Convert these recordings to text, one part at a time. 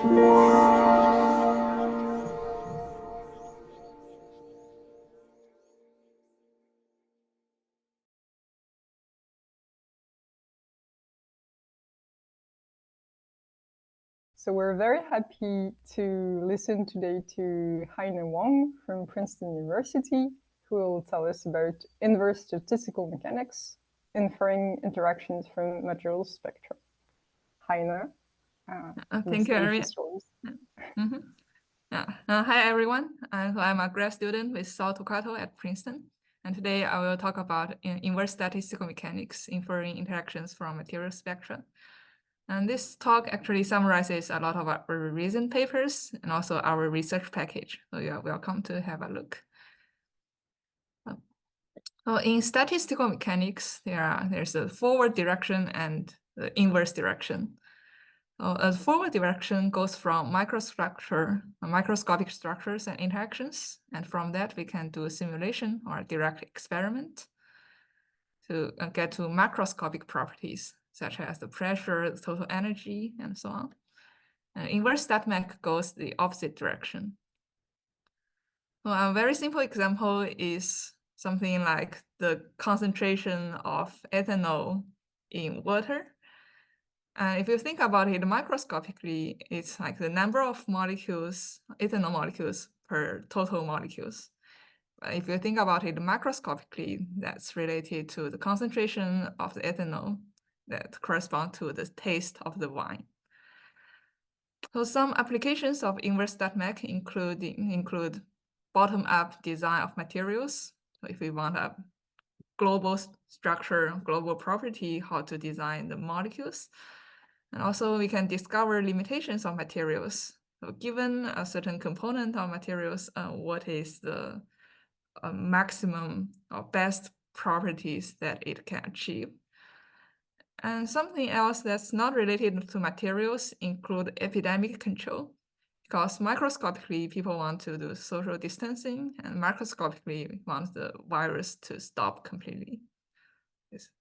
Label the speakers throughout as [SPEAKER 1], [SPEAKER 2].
[SPEAKER 1] So we're very happy to listen today to Haina Wang from Princeton University, who will tell us about inverse statistical mechanics, inferring interactions from material spectra. Haina,
[SPEAKER 2] thank you, Ariane. Hi, everyone. I'm a grad student with Saul Tocato at Princeton. And today I will talk about inverse statistical mechanics, inferring interactions from material spectra. And this talk actually summarizes a lot of our recent papers and also our research package. So you're welcome to have a look. So in statistical mechanics, there's a forward direction and the inverse direction. So a forward direction goes from microscopic structures and interactions. And from that, we can do a simulation or a direct experiment to get to macroscopic properties, such as the pressure, the total energy, and so on. And inverse stat-mech goes the opposite direction. So a very simple example is something like the concentration of ethanol in water. If you think about it microscopically, it's like the number of molecules, ethanol molecules per total molecules. If you think about it macroscopically, that's related to the concentration of the ethanol that correspond to the taste of the wine. So some applications of inverse stat-mech include bottom-up design of materials. So if we want a global structure, global property, how to design the molecules. And also we can discover limitations of materials. So given a certain component of materials, what is the maximum or best properties that it can achieve. And something else that's not related to materials include epidemic control, because microscopically people want to do social distancing and macroscopically want the virus to stop completely.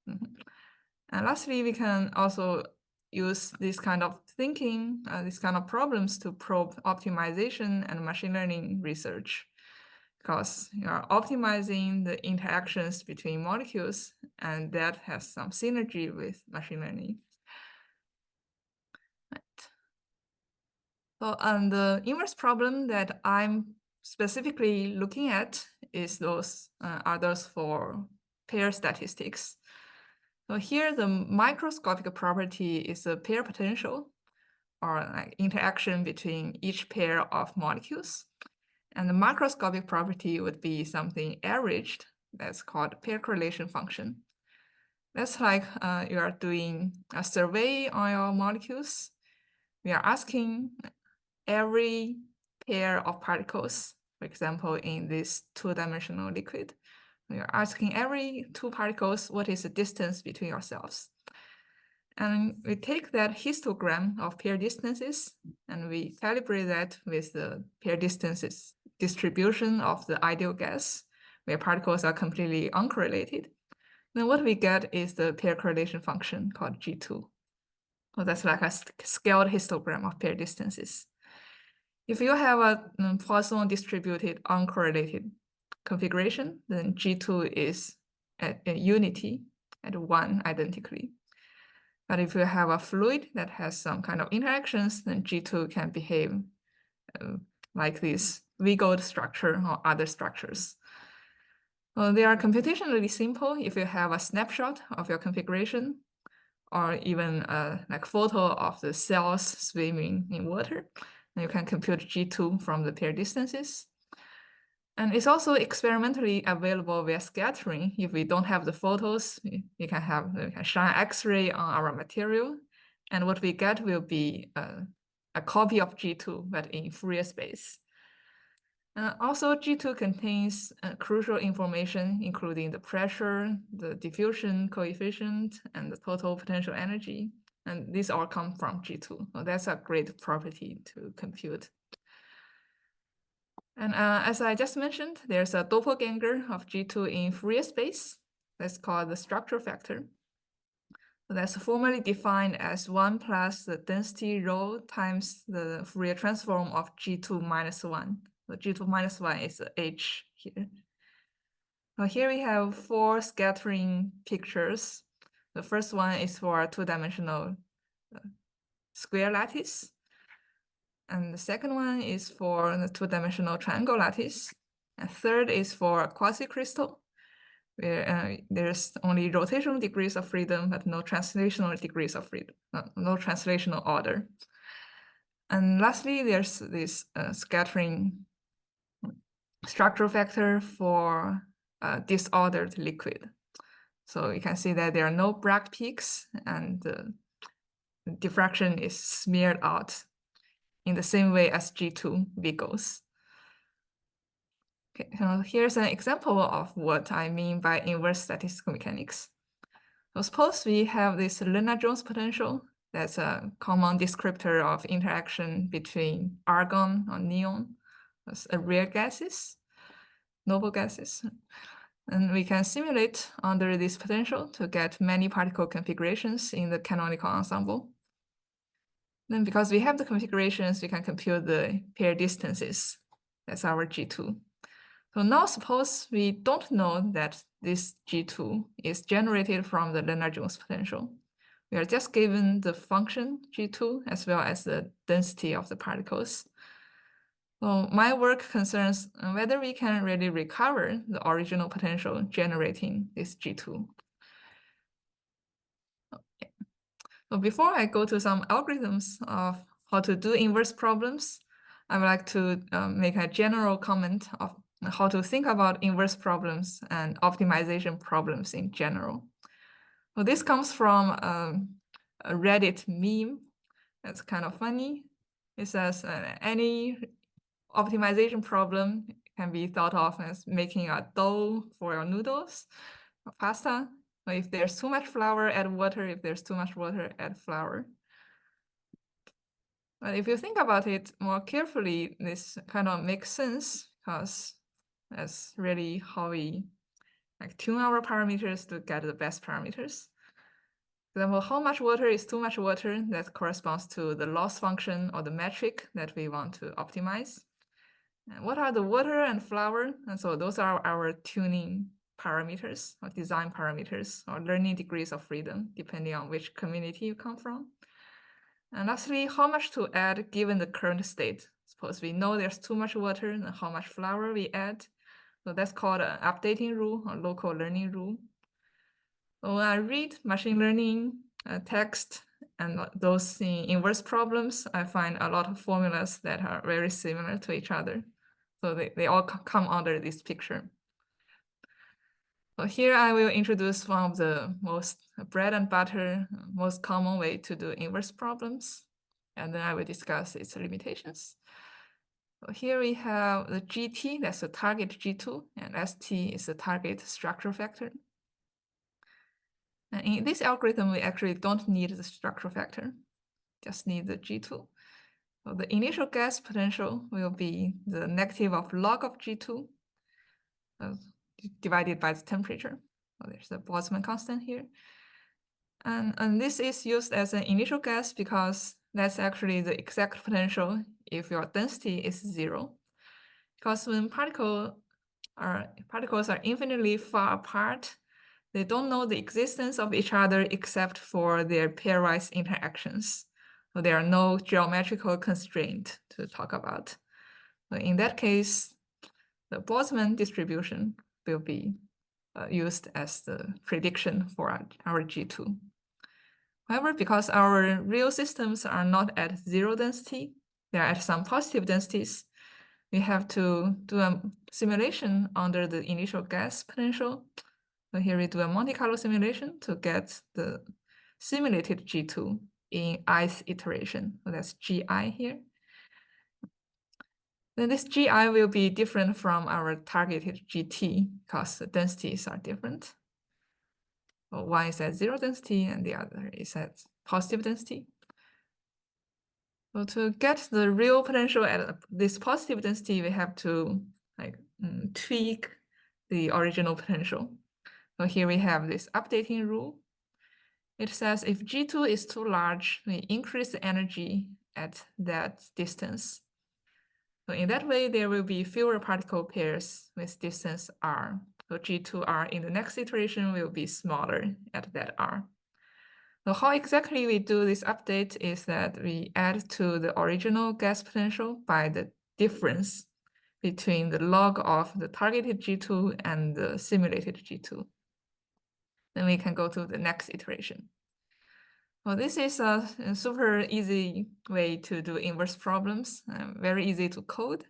[SPEAKER 2] And lastly, we can also use this kind of thinking, these kind of problems to probe optimization and machine learning research, because you are optimizing the interactions between molecules, and that has some synergy with machine learning. Right. So, and the inverse problem that I'm specifically looking at is those for pair statistics. So here, the microscopic property is a pair potential, or like interaction between each pair of molecules. And the macroscopic property would be something averaged, that's called pair correlation function. That's like you are doing a survey on your molecules. We are asking every pair of particles, for example, in this two-dimensional liquid, we are asking every two particles, what is the distance between yourselves? And we take that histogram of pair distances and we calibrate that with the pair distances distribution of the ideal gas, where particles are completely uncorrelated. Then what we get is the pair correlation function called G2. So that's like a scaled histogram of pair distances. If you have a Poisson distributed uncorrelated configuration, then G2 is at a unity at 1 identically. But if you have a fluid that has some kind of interactions, then G2 can behave like this V-gold structure or other structures. Well, they are computationally simple if you have a snapshot of your configuration, or even like photo of the cells swimming in water. And you can compute G2 from the pair distances. And it's also experimentally available via scattering. If we don't have the photos, we can shine X-ray on our material. And what we get will be a copy of G2, but in Fourier space. Also, G2 contains crucial information, including the pressure, the diffusion coefficient, and the total potential energy. And these all come from G2. So that's a great property to compute. And as I just mentioned, there's a doppelganger of G2 in Fourier space. That's called the structure factor. So that's formally defined as 1 plus the density rho times the Fourier transform of G2 minus 1. So G2 minus 1 is the H here. Now here we have 4 scattering pictures. The first one is for a 2-dimensional square lattice. And the second one is for the 2-dimensional triangle lattice. And third is for a quasi-crystal, where there's only rotational degrees of freedom, but no translational degrees of freedom, no translational order. And lastly, there's this scattering structural factor for disordered liquid. So you can see that there are no Bragg peaks, and the diffraction is smeared out in the same way as G2 Vigos. Okay, so here's an example of what I mean by inverse statistical mechanics. So suppose we have this Lennard-Jones potential. That's a common descriptor of interaction between argon or neon, that's rare gases, noble gases. And we can simulate under this potential to get many particle configurations in the canonical ensemble. Then because we have the configurations, we can compute the pair distances. That's our G2. So now suppose we don't know that this G2 is generated from the Lennard-Jones potential. We are just given the function G2 as well as the density of the particles. So my work concerns whether we can really recover the original potential generating this G2. Okay. So before I go to some algorithms of how to do inverse problems, I would like to make a general comment of how to think about inverse problems and optimization problems in general. So this comes from a Reddit meme. That's kind of funny. It says any optimization problem can be thought of as making a dough for your noodles or pasta. So if there's too much flour, add water. If there's too much water, add flour. But if you think about it more carefully, this kind of makes sense because that's really how we tune our parameters to get the best parameters. For example, how much water is too much water? That corresponds to the loss function or the metric that we want to optimize. And what are the water and flour? And so those are our tuning parameters or design parameters or learning degrees of freedom, depending on which community you come from. And lastly, how much to add given the current state. Suppose we know there's too much water and how much flour we add. So that's called an updating rule or local learning rule. So when I read machine learning text and those inverse problems, I find a lot of formulas that are very similar to each other. So they all come under this picture. So here I will introduce one of the most bread and butter, most common way to do inverse problems. And then I will discuss its limitations. So here we have the GT, that's the target G2, and ST is the target structural factor. And in this algorithm, we actually don't need the structural factor, just need the G2. So the initial gas potential will be the negative of log of G2 divided by the temperature. So there's the Boltzmann constant here. And this is used as an initial gas because that's actually the exact potential if your density is 0. Because when particles are infinitely far apart, they don't know the existence of each other except for their pairwise interactions. So there are no geometrical constraints to talk about. So in that case, the Boltzmann distribution will be used as the prediction for our G2. However, because our real systems are not at 0 density, they are at some positive densities, we have to do a simulation under the initial gas potential. So here we do a Monte Carlo simulation to get the simulated G2 in ith iteration. So that's GI here. Then this GI will be different from our targeted GT because the densities are different. So one is at 0 density and the other is at positive density. So to get the real potential at this positive density, we have to tweak the original potential. So here we have this updating rule. It says if G2 is too large, we increase the energy at that distance. So in that way, there will be fewer particle pairs with distance r. So G2r in the next iteration will be smaller at that r. So how exactly we do this update is that we add to the original gas potential by the difference between the log of the targeted G2 and the simulated G2. Then we can go to the next iteration. Well, this is a super easy way to do inverse problems, very easy to code.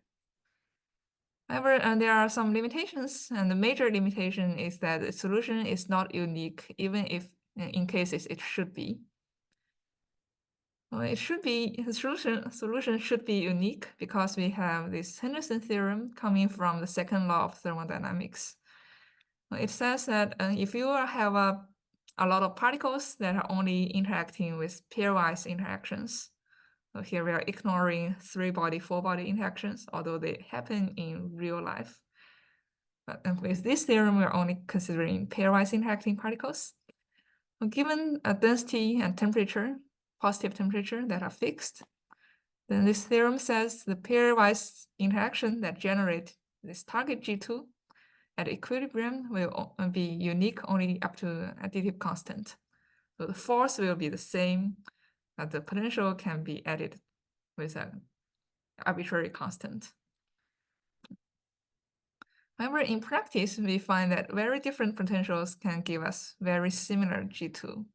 [SPEAKER 2] However, there are some limitations, and the major limitation is that the solution is not unique, even if in cases it should be. Well, it should be, the solution should be unique because we have this Henderson theorem coming from the second law of thermodynamics. Well, it says that if you have a lot of particles that are only interacting with pairwise interactions, so here we are ignoring 3-body, 4-body interactions, although they happen in real life. But with this theorem, we're only considering pairwise interacting particles. Well, given a density and temperature, positive temperature that are fixed, then this theorem says the pairwise interaction that generate this target G2 at equilibrium will be unique only up to additive constant. So the force will be the same, but the potential can be added with an arbitrary constant. However, in practice, we find that very different potentials can give us very similar G2.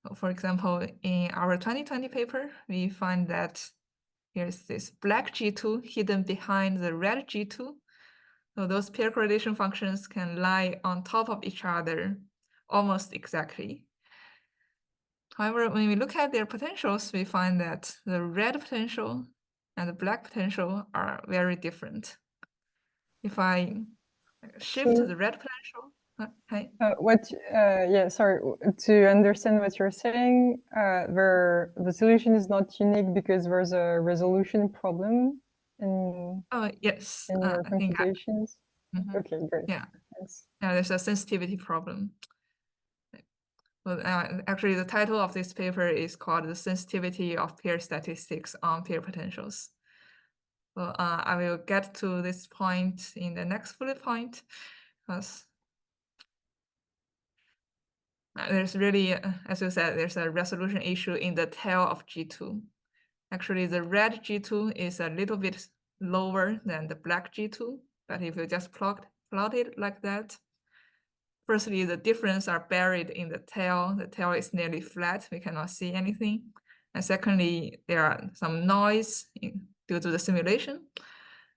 [SPEAKER 2] So for example, in our 2020 paper, we find that here's this black G2 hidden behind the red G2. So those pair correlation functions can lie on top of each other almost exactly. However, when we look at their potentials, we find that the red potential and the black potential are very different. If I shift
[SPEAKER 1] So,
[SPEAKER 2] the red potential,
[SPEAKER 1] sorry, to understand what you're saying, the solution is not unique because there's a resolution problem in
[SPEAKER 2] yes,
[SPEAKER 1] your
[SPEAKER 2] I think
[SPEAKER 1] computations. Okay, great.
[SPEAKER 2] Yeah.
[SPEAKER 1] Thanks.
[SPEAKER 2] Yeah, there's a sensitivity problem. Well, actually, the title of this paper is called "The Sensitivity of Pair Statistics on Pair Potentials." So I will get to this point in the next bullet point, because there's really, as you said, there's a resolution issue in the tail of G2. Actually, the red G2 is a little bit lower than the black G2, but if you just plot it like that, firstly, the difference are buried in the tail. The tail is nearly flat. We cannot see anything. And secondly, there are some noise due to the simulation.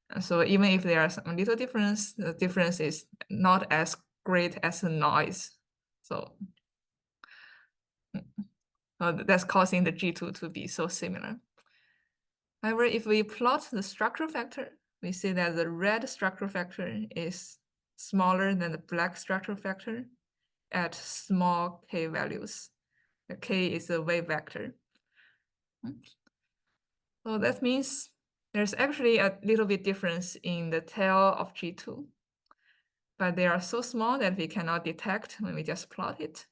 [SPEAKER 2] And so even if there are some little difference, the difference is not as great as the noise. So that's causing the G2 to be so similar. However, if we plot the structural factor, we see that the red structural factor is smaller than the black structural factor at small k values. The k is a wave vector. So that means there's actually a little bit difference in the tail of G2, but they are so small that we cannot detect when we just plot it.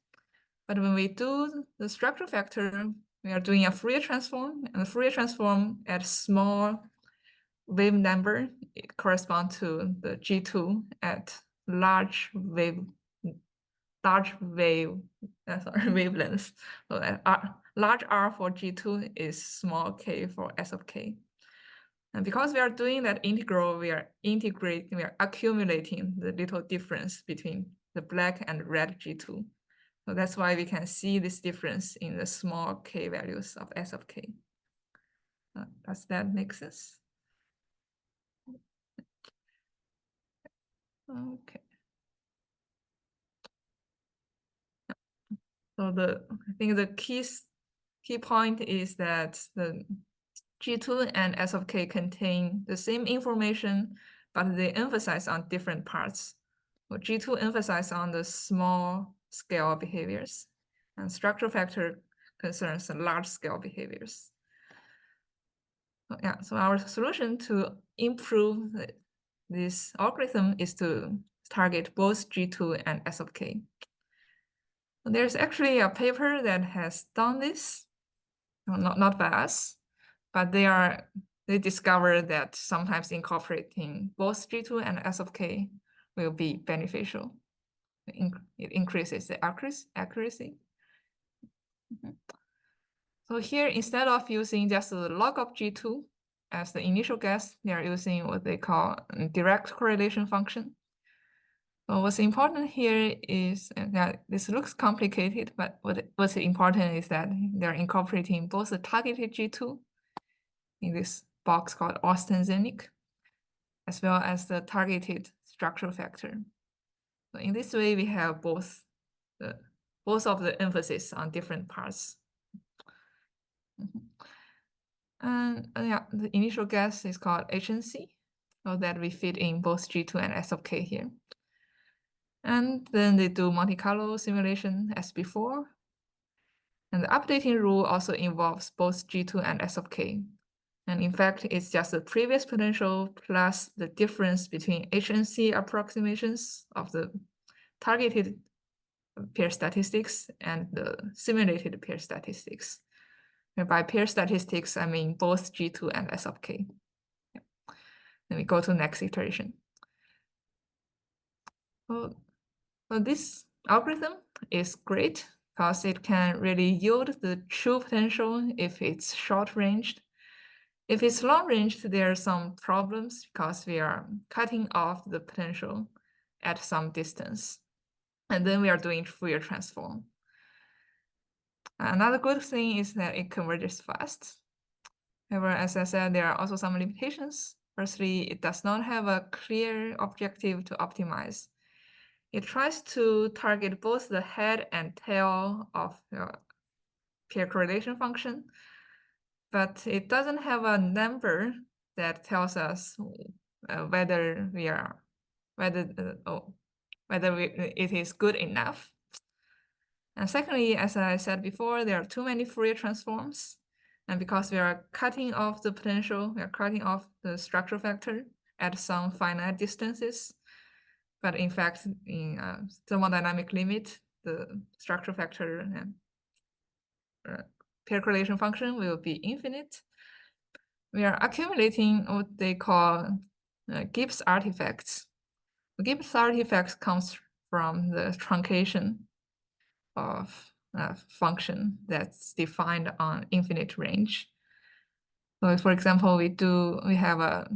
[SPEAKER 2] But when we do the structural factor, we are doing a Fourier transform, and the Fourier transform at small wave number correspond to the G2 at large wavelength. So that large R for G2 is small k for S of k. And because we are doing that integral, we are accumulating the little difference between the black and red G2. So that's why we can see this difference in the small k values of S of k. Does that make sense? Okay. So I think the key point is that the G2 and S of k contain the same information, but they emphasize on different parts. So G2 emphasize on the small scale behaviors, and structural factor concerns the large scale behaviors. So, yeah, so our solution to improve this algorithm is to target both G2 and S of k. There's actually a paper that has done this, not by us, but they discovered that sometimes incorporating both G2 and S of K will be beneficial. It increases the accuracy. So here, instead of using just the log of G2 as the initial guess, they are using what they call a direct correlation function. So what's important here is that this looks complicated, but what's important is that they're incorporating both the targeted G2 in this box called ostensinic, as well as the targeted structural factor. So in this way, we have both of the emphasis on different parts. And yeah, the initial guess is called HNC, so that we fit in both G2 and S of K here. And then they do Monte Carlo simulation as before. And the updating rule also involves both G2 and S of K. And in fact, it's just the previous potential plus the difference between HNC approximations of the targeted pair statistics and the simulated pair statistics. And by pair statistics, I mean both G2 and S of K. Yeah. Then we go to next iteration. So this algorithm is great because it can really yield the true potential if it's short-ranged. If it's long-ranged, there are some problems because we are cutting off the potential at some distance. And then we are doing Fourier transform. Another good thing is that it converges fast. However, as I said, there are also some limitations. Firstly, it does not have a clear objective to optimize. It tries to target both the head and tail of the pair correlation function, but it doesn't have a number that tells us whether it is good enough. And secondly, as I said before, there are too many Fourier transforms. And because we are cutting off the potential, we are cutting off the structural factor at some finite distances. But in fact, in thermodynamic limit, the structural factor and pair correlation function will be infinite. We are accumulating what they call Gibbs artifacts. The Gibbs artifact comes from the truncation of a function that's defined on infinite range. So for example, we have a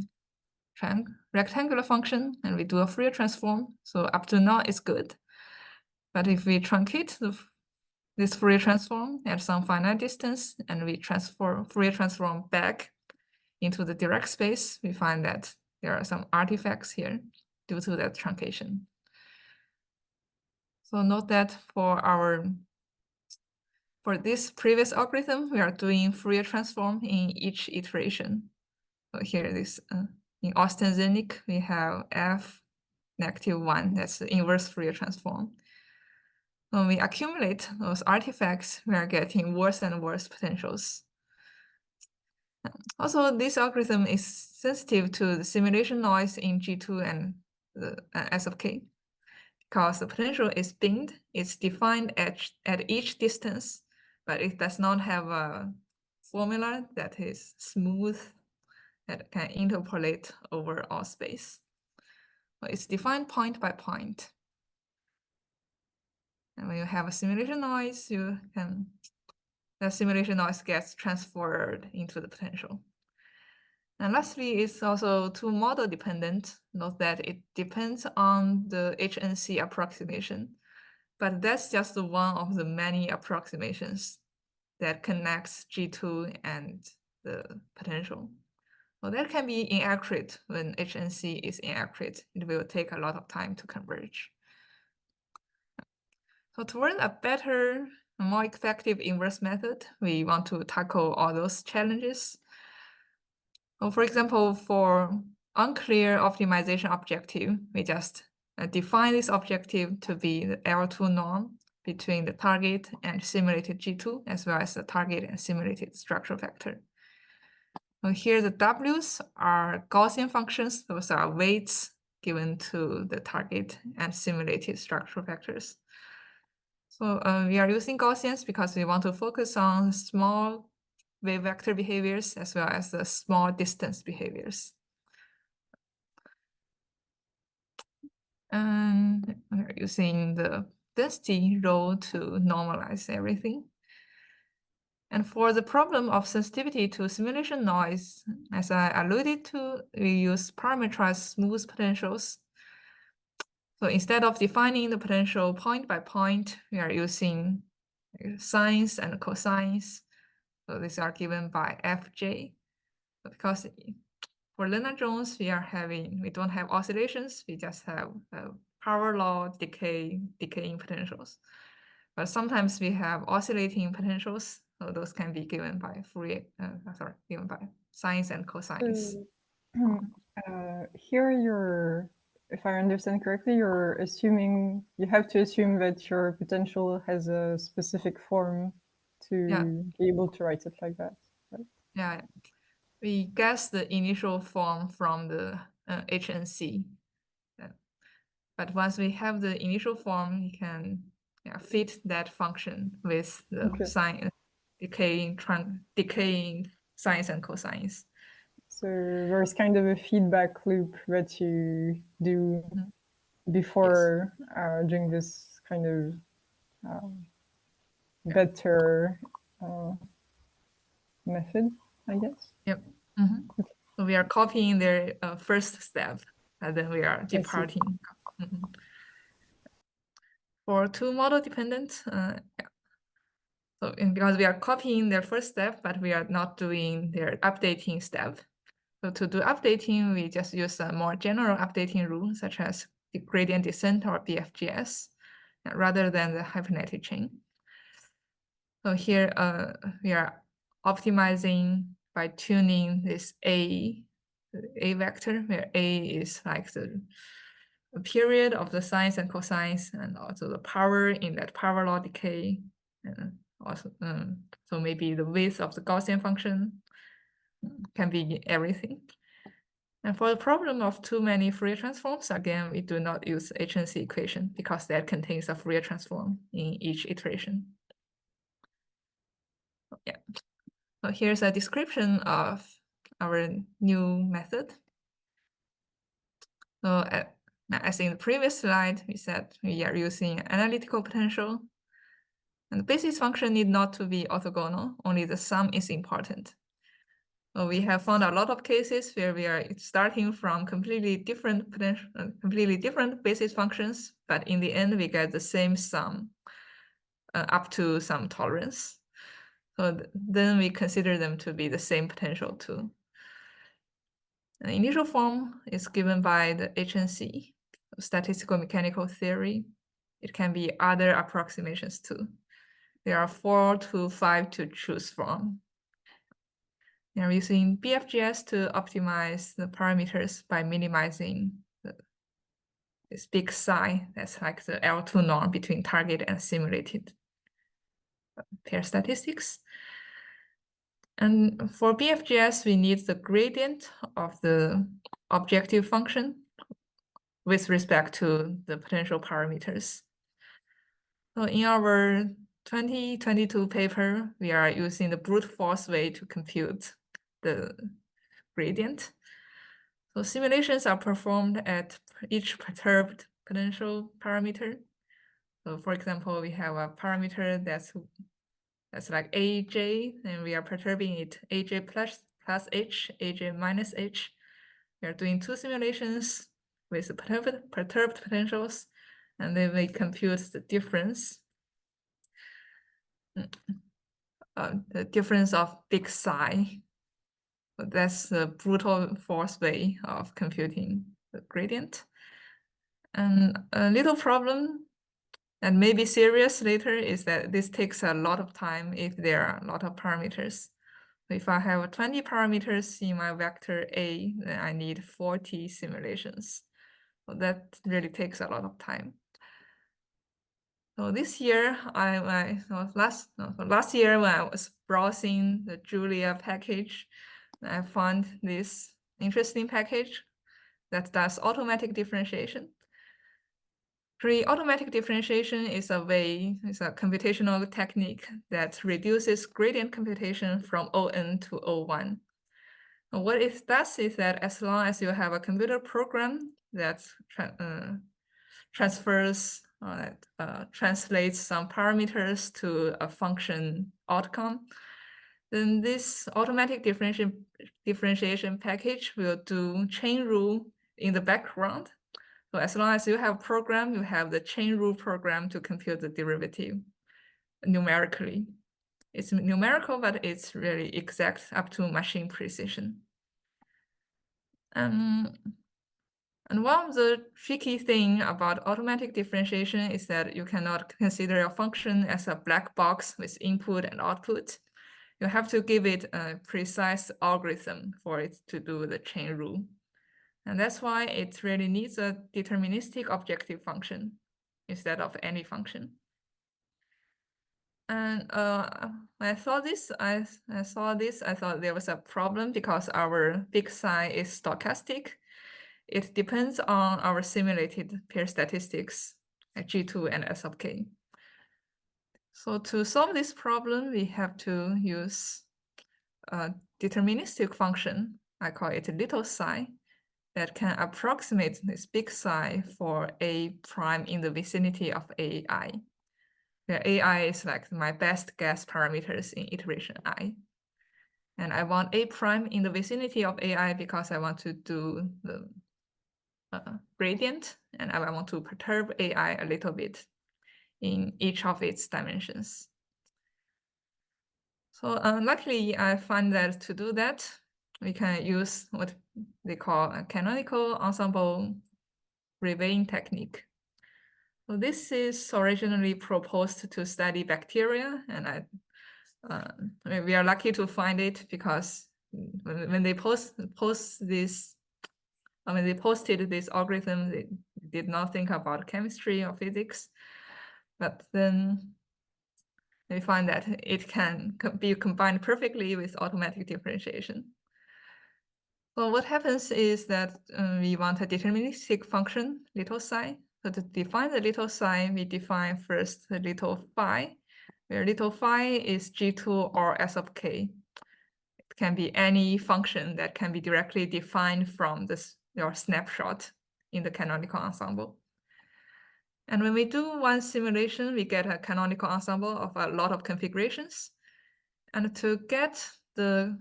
[SPEAKER 2] rectangular function and we do a Fourier transform. So up to now it's good. But if we truncate this Fourier transform at some finite distance and we Fourier transform back into the direct space, we find that there are some artifacts here due to that truncation. So note that for this previous algorithm, we are doing Fourier transform in each iteration. So here this in ostensinic, we have f-1, that's the inverse Fourier transform. When we accumulate those artifacts, we are getting worse and worse potentials. Also, this algorithm is sensitive to the simulation noise in G2 and the S of K, because the potential is binned, it's defined at each distance, but it does not have a formula that is smooth, that can interpolate over all space. So it's defined point by point. And when you have a simulation noise, the simulation noise gets transferred into the potential. And lastly, it's also too model dependent. Note that it depends on the HNC approximation, but that's just one of the many approximations that connects G2 and the potential. Well, that can be inaccurate when HNC is inaccurate. It will take a lot of time to converge. So toward a better, more effective inverse method, we want to tackle all those challenges. Well, for example, for unclear optimization objective, we just define this objective to be the L2 norm between the target and simulated G2, as well as the target and simulated structural factor. So here the W's are Gaussian functions. Those are weights given to the target and simulated structural factors. So we are using Gaussians because we want to focus on small wave vector behaviors as well as the small distance behaviors. And we're using the density rho to normalize everything. And for the problem of sensitivity to simulation noise, as I alluded to, we use parameterized smooth potentials. So instead of defining the potential point by point, we are using sines and cosines. So these are given by Fj. Because for Lennard-Jones, we don't have oscillations, we just have power law decaying potentials. But sometimes we have oscillating potentials, so those can be given by given by sines and cosines.
[SPEAKER 1] Here if I understand correctly, you're assuming, you have to assume that your potential has a specific form to be able to write it like that, right?
[SPEAKER 2] Yeah, we guess the initial form from the HNC. But once we have the initial form, we can fit that function with the sine, decaying sines and cosines.
[SPEAKER 1] So there's kind of a feedback loop that you do before doing this kind of better method, I guess.
[SPEAKER 2] Yep. So we are copying their first step, and then we are departing. For two model dependent, so because we are copying their first step, but we are not doing their updating step. So to do updating, we just use a more general updating rule, such as the gradient descent or BFGS, rather than the hypernetic chain. So here we are optimizing by tuning this A vector, where A is like the period of the sines and cosines, and also the power in that power law decay, and also so maybe the width of the Gaussian function can be everything. And for the problem of too many Fourier transforms, again, we do not use HNC equation because that contains a Fourier transform in each iteration. Yeah. So here's a description of our new method. So as in the previous slide, we said we are using analytical potential. And the basis function need not to be orthogonal, only the sum is important. So we have found a lot of cases where we are starting from completely different basis functions, but in the end we get the same sum up to some tolerance. So then we consider them to be the same potential too. The initial form is given by the HNC, statistical mechanical theory. It can be other approximations too. There are 4 to 5 to choose from. We are using BFGS to optimize the parameters by minimizing this big psi that's like the L2 norm between target and simulated pair statistics. And for BFGS, we need the gradient of the objective function with respect to the potential parameters. So in our 2022 paper, we are using the brute force way to compute the gradient. So simulations are performed at each perturbed potential parameter. So for example, we have a parameter that's like AJ, and we are perturbing it AJ plus H, AJ minus H. We are doing 2 simulations with the perturbed potentials, and then we compute the difference. The difference of big psi. So that's the brute force way of computing the gradient. And a little problem that may be serious later is that this takes a lot of time if there are a lot of parameters. So if I have 20 parameters in my vector A, then I need 40 simulations. So that really takes a lot of time. So this year, last year when I was browsing the Julia package, I found this interesting package that does automatic differentiation. Automatic differentiation is a computational technique that reduces gradient computation from ON to O1. And what it does is that as long as you have a computer program that translates some parameters to a function outcome, then this automatic differentiation package will do chain rule in the background. So as long as you have program, you have the chain rule program to compute the derivative numerically. It's numerical, but it's really exact up to machine precision. And one of the tricky thing about automatic differentiation is that you cannot consider a function as a black box with input and output. You have to give it a precise algorithm for it to do the chain rule. And that's why it really needs a deterministic objective function instead of any function. And when I saw this, I thought there was a problem because our big psi is stochastic. It depends on our simulated pair statistics at G2 and S of k. So to solve this problem, we have to use a deterministic function. I call it little psi, that can approximate this big psi for A prime in the vicinity of AI, where AI is like my best guess parameters in iteration I. And I want A prime in the vicinity of AI because I want to do the gradient, and I want to perturb AI a little bit in each of its dimensions. So luckily, I find that to do that, we can use what they call a canonical ensemble Reveying technique. So this is originally proposed to study bacteria, and we are lucky to find it because when they posted this algorithm, they did not think about chemistry or physics, but then they find that it can be combined perfectly with automatic differentiation. So what happens is that we want a deterministic function, little psi. So to define the little psi, we define first the little phi, where little phi is G2 or S of k. It can be any function that can be directly defined from your snapshot in the canonical ensemble. And when we do one simulation, we get a canonical ensemble of a lot of configurations. And to get the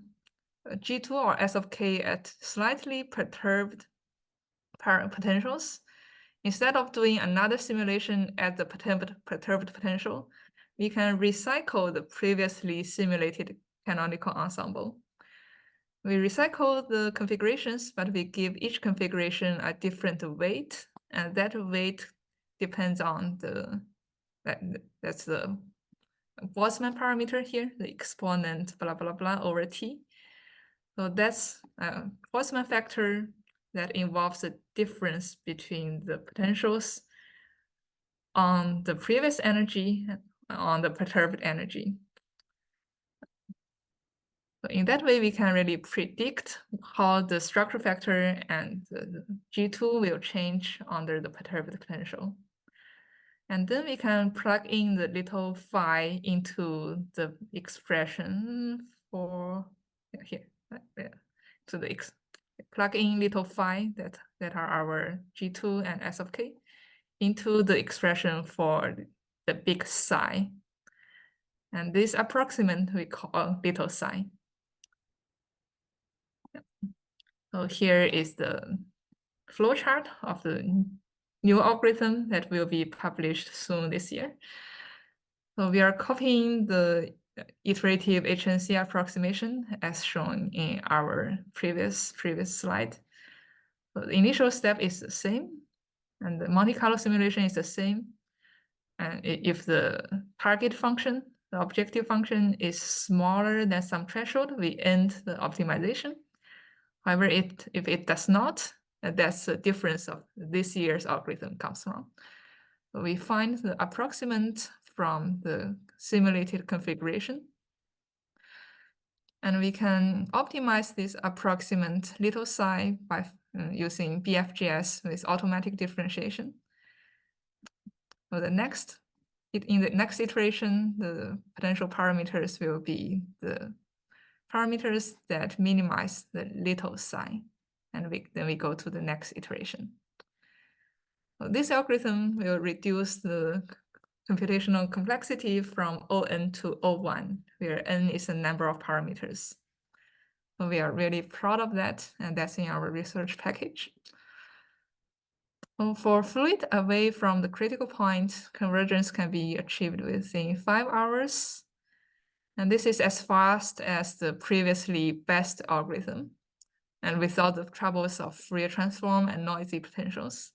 [SPEAKER 2] G2 or S of k at slightly perturbed potentials, instead of doing another simulation at the perturbed potential, we can recycle the previously simulated canonical ensemble. We recycle the configurations, but we give each configuration a different weight, and that weight depends on that's the Boltzmann parameter here, the exponent blah blah blah over t. So that's a Boltzmann factor that involves the difference between the potentials on the previous energy and on the perturbed energy. So in that way, we can really predict how the structure factor and the G2 will change under the perturbed potential. And then we can plug in the little phi into the expression for here, to the plug in little phi that are our G2 and S of k into the expression for the big psi. And this approximant we call little psi. So here is the flowchart of the new algorithm that will be published soon this year. So we are copying the iterative HNC approximation as shown in our previous slide. So the initial step is the same, and the Monte Carlo simulation is the same. And if the target function, the objective function, is smaller than some threshold, we end the optimization. However, if it does not, that's the difference of this year's algorithm comes from. So we find the approximant from the simulated configuration. And we can optimize this approximant little psi by using BFGS with automatic differentiation. So in the next iteration, the potential parameters will be the parameters that minimize the little sign. And then we go to the next iteration. So this algorithm will reduce the computational complexity from O(n) to O(1), where n is the number of parameters. So we are really proud of that, and that's in our research package. For fluid away from the critical point, convergence can be achieved within 5 hours. And this is as fast as the previously best algorithm, and without the troubles of Fourier transform and noisy potentials.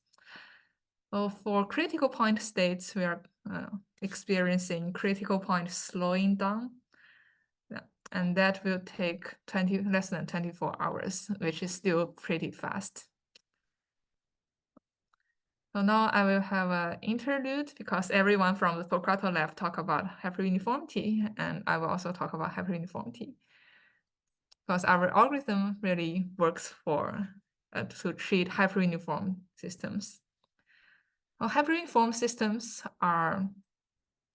[SPEAKER 2] So for critical point states, we are experiencing critical point slowing down. Yeah. And that will take less than 24 hours, which is still pretty fast. So now I will have an interlude because everyone from the Torquato lab talk about hyperuniformity, and I will also talk about hyperuniformity. Because our algorithm really works for to treat hyperuniform systems. Well, hyperuniform systems are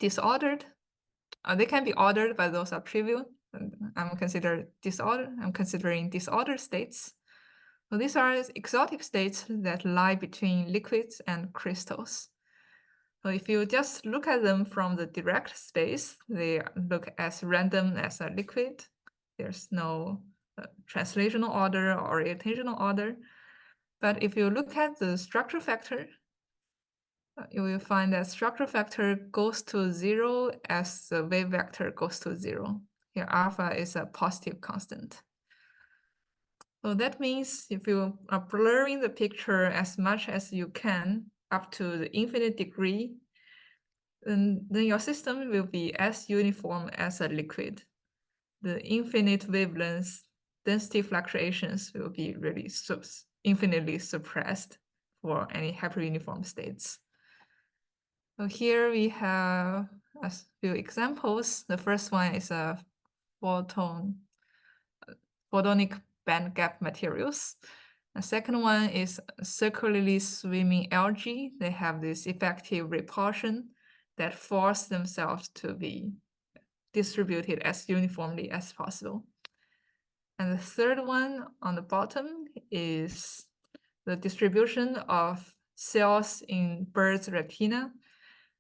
[SPEAKER 2] disordered. They can be ordered, but those are trivial. I'm considering disordered states. So these are exotic states that lie between liquids and crystals. So if you just look at them from the direct space, they look as random as a liquid. There's no translational order or orientational order. But if you look at the structure factor, you will find that structure factor goes to 0 as the wave vector goes to 0. Here, alpha is a positive constant. So that means if you are blurring the picture as much as you can up to the infinite degree, then your system will be as uniform as a liquid. The infinite wavelength density fluctuations will be really infinitely suppressed for any hyperuniform states. So here we have a few examples. The first one is a photonic band gap materials. The second one is circularly swimming algae. They have this effective repulsion that force themselves to be distributed as uniformly as possible. And the third one on the bottom is the distribution of cells in birds' retina.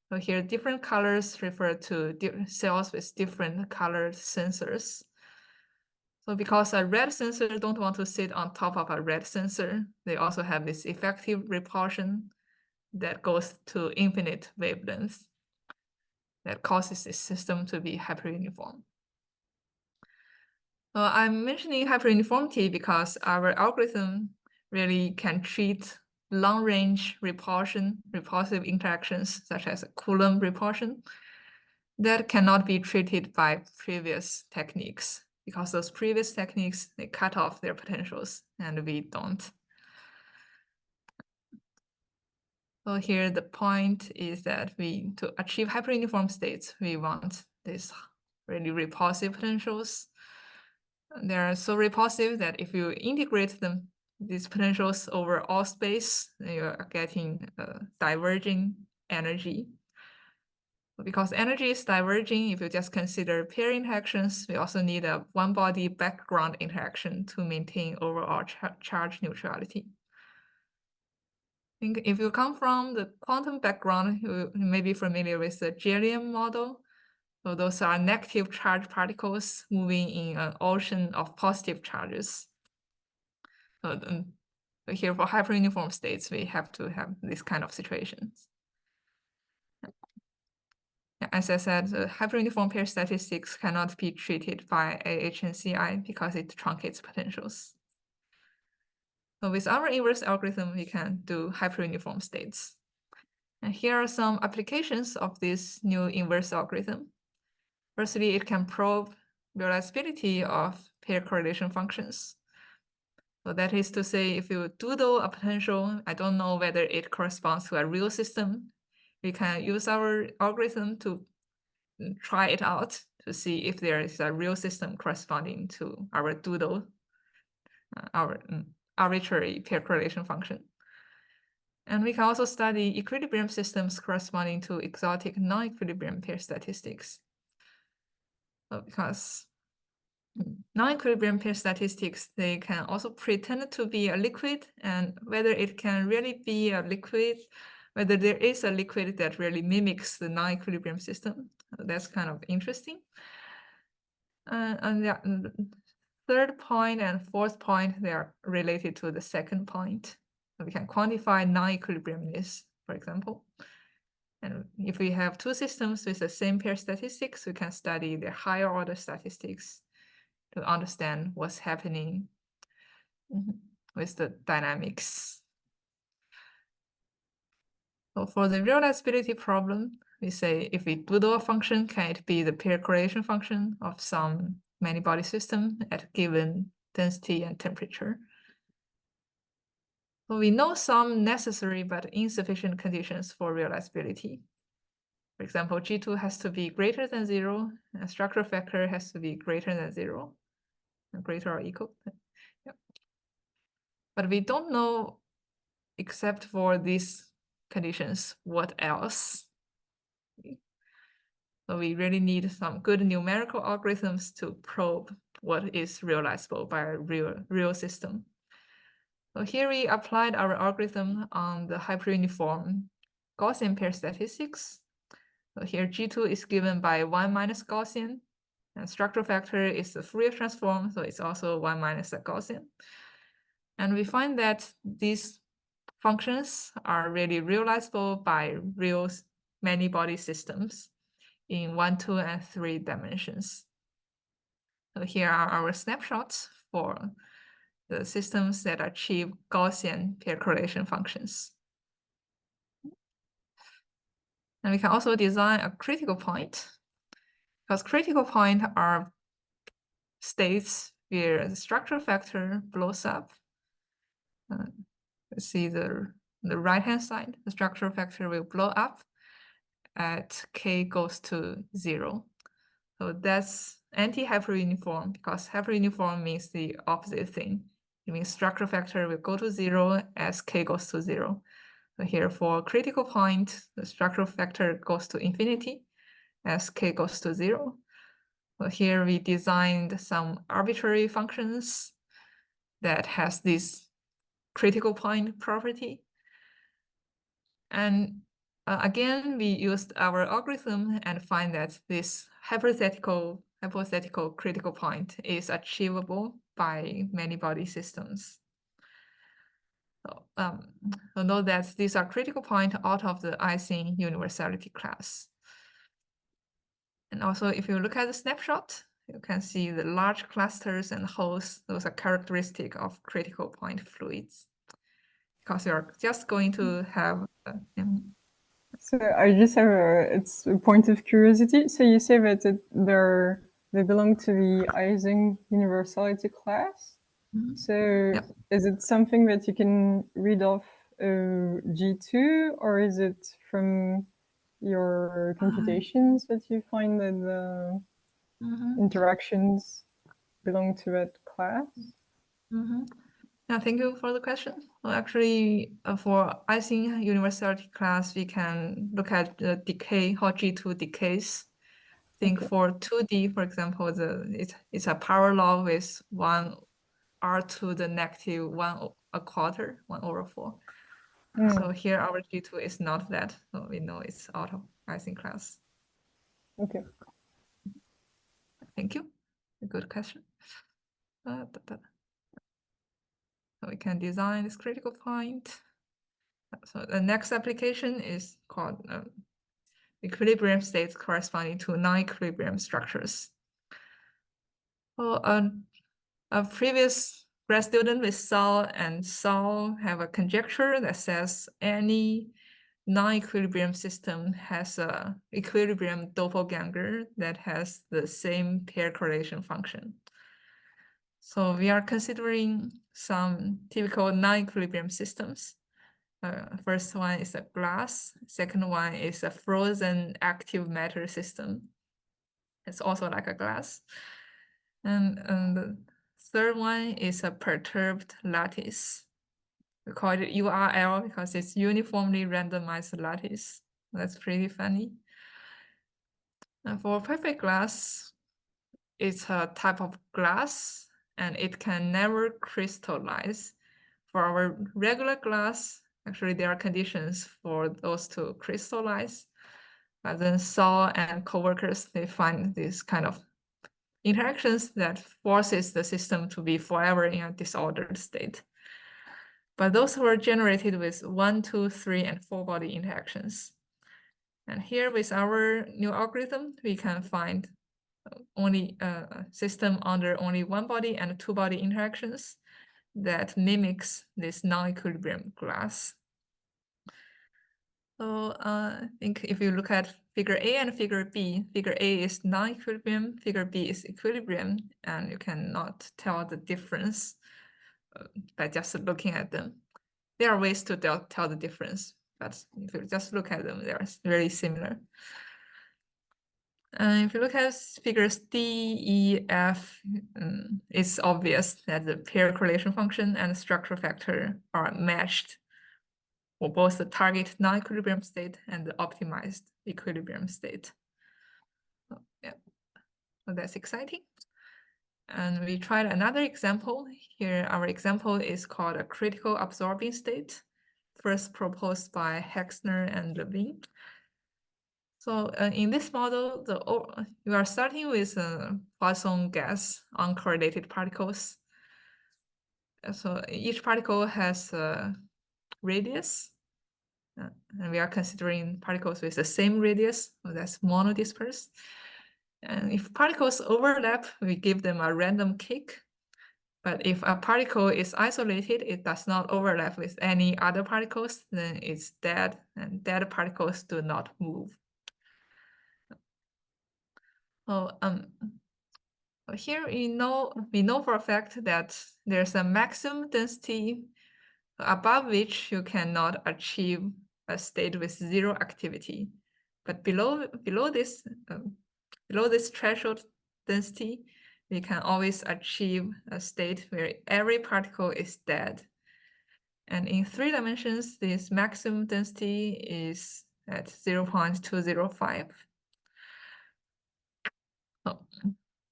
[SPEAKER 2] So here, different colors refer to cells with different colored sensors. So because a red sensor don't want to sit on top of a red sensor, they also have this effective repulsion that goes to infinite wavelengths that causes this system to be hyperuniform. I'm mentioning hyperuniformity because our algorithm really can treat long-range repulsive interactions, such as Coulomb repulsion, that cannot be treated by previous techniques, because those previous techniques, they cut off their potentials, and we don't. So here the point is that to achieve hyperuniform states, we want these really repulsive potentials. They are so repulsive that if you integrate these potentials over all space, you are getting diverging energy. Because energy is diverging, if you just consider pair interactions, we also need a one-body background interaction to maintain overall charge neutrality. I think if you come from the quantum background, you may be familiar with the Gilliam model. So those are negative charge particles moving in an ocean of positive charges. So here for hyperuniform states, we have to have this kind of situations. As I said, the hyperuniform pair statistics cannot be treated by AHNCI because it truncates potentials. So with our inverse algorithm, we can do hyperuniform states. And here are some applications of this new inverse algorithm. Firstly, it can probe realizability of pair correlation functions. So that is to say, if you doodle a potential, I don't know whether it corresponds to a real system. We can use our algorithm to try it out to see if there is a real system corresponding to our doodle, our arbitrary pair correlation function. And we can also study equilibrium systems corresponding to exotic non-equilibrium pair statistics. Because non-equilibrium pair statistics, they can also pretend to be a liquid, and whether it can really be a liquid, whether there is a liquid that really mimics the non-equilibrium system, that's kind of interesting. And the third point and fourth point, they are related to the second point. We can quantify non-equilibriumness, for example. And if we have two systems with the same pair statistics, we can study the higher order statistics to understand what's happening with the dynamics. So for the realizability problem, we say if we doodle a function, can it be the pair correlation function of some many-body system at a given density and temperature? So we know some necessary but insufficient conditions for realizability. For example, G2 has to be greater than 0, and structural factor has to be greater than 0, greater or equal. Yeah. But we don't know, except for these conditions, what else. So we really need some good numerical algorithms to probe what is realizable by a real system. So here we applied our algorithm on the hyperuniform Gaussian pair statistics. So here G2 is given by 1 minus Gaussian, and structural factor is the Fourier transform, so it's also 1 minus the Gaussian. And we find that these functions are really realizable by real many-body systems in 1, 2, and 3 dimensions. So here are our snapshots for the systems that achieve Gaussian pair correlation functions. And we can also design a critical point, because critical points are states where the structural factor blows up. See the right-hand side, the structural factor will blow up at k goes to 0. So that's anti-hyperuniform, because hyperuniform means the opposite thing. It means structural factor will go to 0 as k goes to 0. So here for critical point, the structural factor goes to infinity as k goes to 0. So here we designed some arbitrary functions that has this critical point property. And again, we used our algorithm and find that this hypothetical critical point is achievable by many-body systems. So note that these are critical points out of the Ising universality class. And also, if you look at the snapshot, you can see the large clusters and holes. Those are characteristic of critical point fluids, because you're just going to have
[SPEAKER 1] So I just have it's a point of curiosity. So you say that they belong to the Ising universality class. So
[SPEAKER 2] Yep.
[SPEAKER 1] is it something that you can read off G2, or is it from your computations that you find that the interactions belong to that class?
[SPEAKER 2] Yeah, thank you for the question. Well, actually, for Ising universality class, we can look at the decay, how G2 decays. I think for 2D, for example, it's a power law with 1 r to the negative 1/4, 1/4. So here our G2 is not that, so we know it's out of Ising class.
[SPEAKER 1] Okay.
[SPEAKER 2] Thank you. A good question. So we can design this critical point. So the next application is called equilibrium states corresponding to non-equilibrium structures. Well, a previous grad student with Saul have a conjecture that says any non-equilibrium system has a equilibrium doppelganger that has the same pair correlation function. So we are considering some typical non-equilibrium systems. First one is a glass. Second one is a frozen active matter system. It's also like a glass. And the third one is a perturbed lattice. We call it URL because it's uniformly randomized lattice. That's pretty funny. And for perfect glass, it's a type of glass and it can never crystallize. For our regular glass, actually there are conditions for those to crystallize. But then Saul and coworkers, they find this kind of interactions that forces the system to be forever in a disordered state. But those were generated with 1, 2, 3, and 4 body interactions. And here with our new algorithm, we can find only a system under only 1 body and 2 body interactions that mimics this non-equilibrium glass. So I think if you look at figure A and figure B, figure A is non-equilibrium, figure B is equilibrium, and you cannot tell the difference by just looking at them. There are ways to tell the difference, but if you just look at them, they are very similar. If you look at figures D, E, F, it's obvious that the pair correlation function and the structural factor are matched for both the target non-equilibrium state and the optimized equilibrium state. So, yeah, so that's exciting. And we tried another example. Here, our example is called a critical absorbing state, first proposed by Hexner and Levine. So in this model, you are starting with Poisson gas uncorrelated particles. So each particle has a radius, and we are considering particles with the same radius, so that's monodisperse. And if particles overlap, we give them a random kick. But if a particle is isolated, it does not overlap with any other particles, then it's dead, and dead particles do not move. So here we know for a fact that there's a maximum density above which you cannot achieve a state with 0 activity, but below this threshold density, we can always achieve a state where every particle is dead. And in 3 dimensions, this maximum density is at 0.205.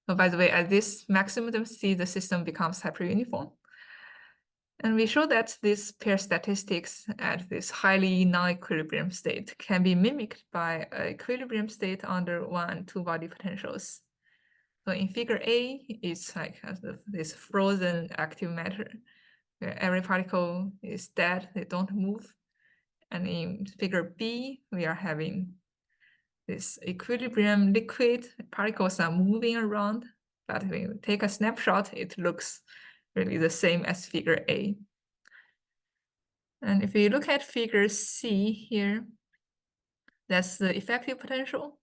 [SPEAKER 2] So by the way, at this maximum density, the system becomes hyperuniform. And we show that these pair statistics at this highly non-equilibrium state can be mimicked by an equilibrium state under 1 and 2 body potentials. So in figure A, it's like this frozen active matter, where every particle is dead, they don't move. And in figure B, we are having this equilibrium liquid, particles are moving around, but when you take a snapshot, it looks really the same as figure A. And if you look at figure C here, that's the effective potential.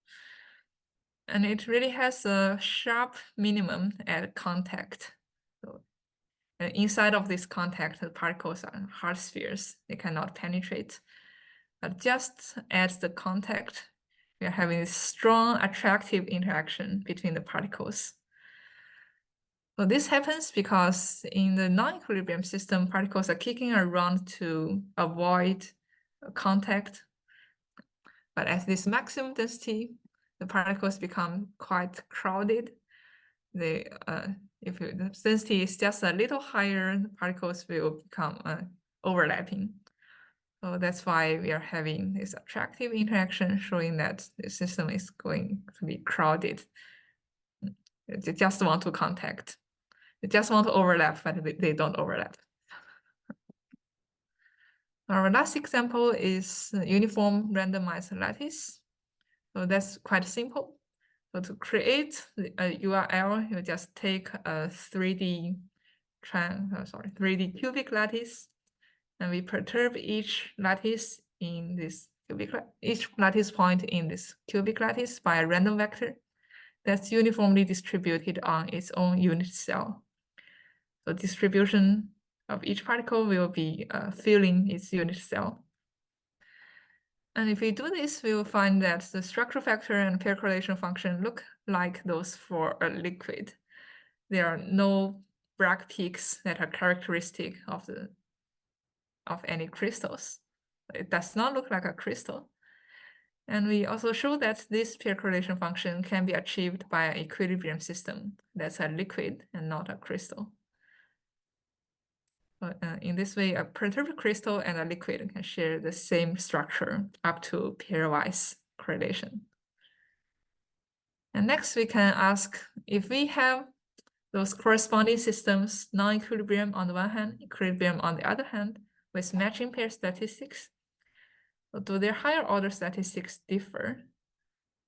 [SPEAKER 2] And it really has a sharp minimum at contact. So inside of this contact, the particles are hard spheres. They cannot penetrate. But just at the contact, we are having this strong attractive interaction between the particles. So this happens because in the non-equilibrium system, particles are kicking around to avoid contact. But at this maximum density, the particles become quite crowded. If the density is just a little higher, the particles will become overlapping. So that's why we are having this attractive interaction showing that the system is going to be crowded. They just want to contact. They just want to overlap, but they don't overlap. Our last example is uniform randomized lattice. So that's quite simple. So to create a URL, you just take a 3D cubic lattice, and we perturb each lattice in this each lattice point in this cubic lattice by a random vector that's uniformly distributed on its own unit cell. So distribution of each particle will be filling its unit cell. And if we do this, we will find that the structural factor and pair correlation function look like those for a liquid. There are no Bragg peaks that are characteristic of the of any crystals. It does not look like a crystal. And we also show that this pair correlation function can be achieved by an equilibrium system that's a liquid and not a crystal. In this way, a perturbed crystal and a liquid can share the same structure up to pairwise correlation. And next, we can ask if we have those corresponding systems, non-equilibrium on the one hand, equilibrium on the other hand, with matching pair statistics, do their higher order statistics differ?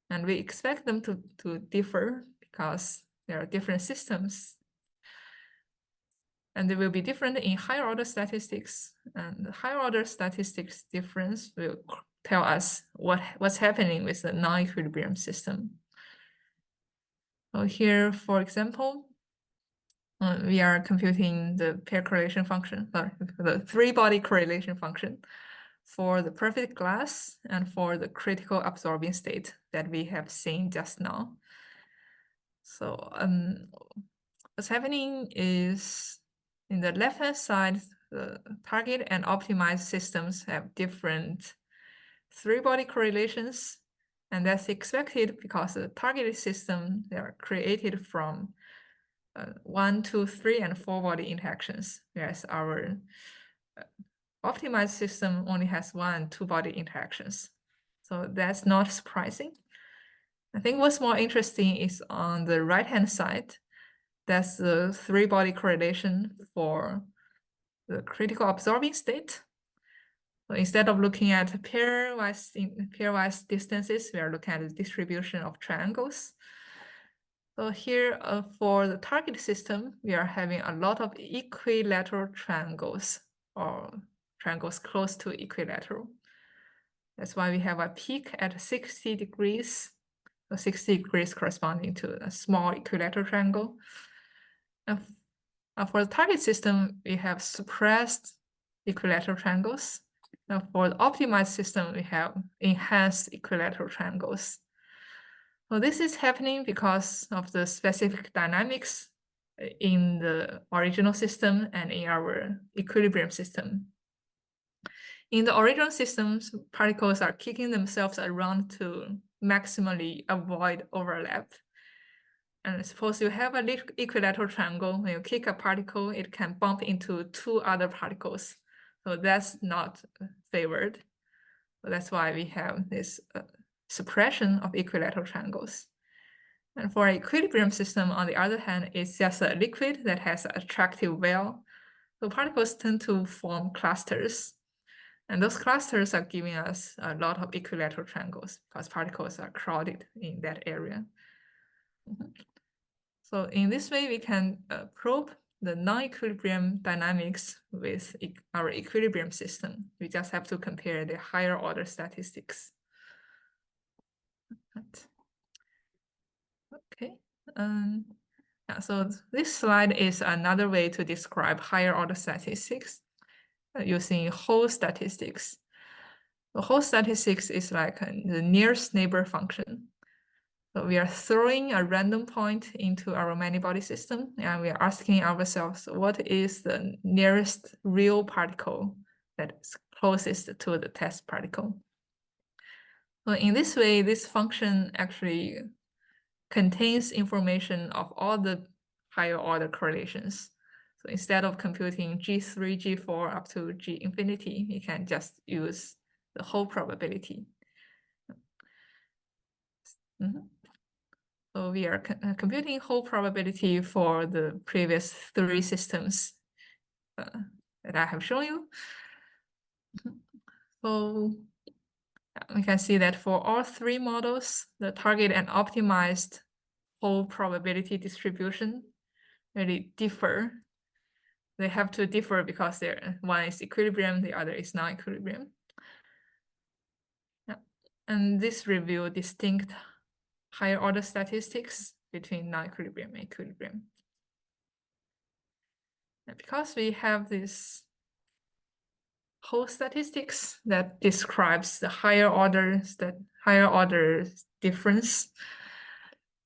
[SPEAKER 2] And we expect them to differ because there are different systems. And they will be different in higher order statistics. And the higher order statistics difference will tell us what's happening with the non-equilibrium system. So here, for example, we are computing the pair correlation function, the three-body correlation function for the perfect glass and for the critical absorbing state that we have seen just now. So what's happening is in the left-hand side, the target and optimized systems have different three-body correlations, and that's expected because the targeted system, they are created from 1, 2, 3, and 4-body interactions, whereas our optimized system only has 1 and 2-body interactions. So that's not surprising. I think what's more interesting is on the right-hand side. That's the 3-body correlation for the critical absorbing state. So instead of looking at pairwise distances, we are looking at the distribution of triangles. So here for the target system, we are having a lot of equilateral triangles or triangles close to equilateral. That's why we have a peak at 60 degrees, so 60 degrees corresponding to a small equilateral triangle. And for the target system, we have suppressed equilateral triangles. And for the optimized system, we have enhanced equilateral triangles. So this is happening because of the specific dynamics in the original system and in our equilibrium system. In the original systems, particles are kicking themselves around to maximally avoid overlap. And suppose you have an equilateral triangle, when you kick a particle, it can bump into 2 other particles. So that's not favored. So that's why we have this suppression of equilateral triangles. And for an equilibrium system, on the other hand, it's just a liquid that has an attractive well. So particles tend to form clusters. And those clusters are giving us a lot of equilateral triangles because particles are crowded in that area. So in this way, we can probe the non-equilibrium dynamics with our equilibrium system. We just have to compare the higher order statistics. Right. Okay. Yeah, so this slide is another way to describe higher order statistics using whole statistics. The whole statistics is like the nearest neighbor function. So we are throwing a random point into our many-body system, and we are asking ourselves, what is the nearest real particle that is closest to the test particle? So in this way, this function actually contains information of all the higher order correlations. So instead of computing G3, G4 up to G infinity, we can just use the whole probability. So we are computing whole probability for the previous 3 systems that I have shown you. So we can see that for all 3 models, the target and optimized whole probability distribution really differ. They have to differ because one is equilibrium, the other is non-equilibrium. Yeah. And this reveals distinct higher order statistics between non-equilibrium and equilibrium. And because we have this whole statistics that describes the higher order difference,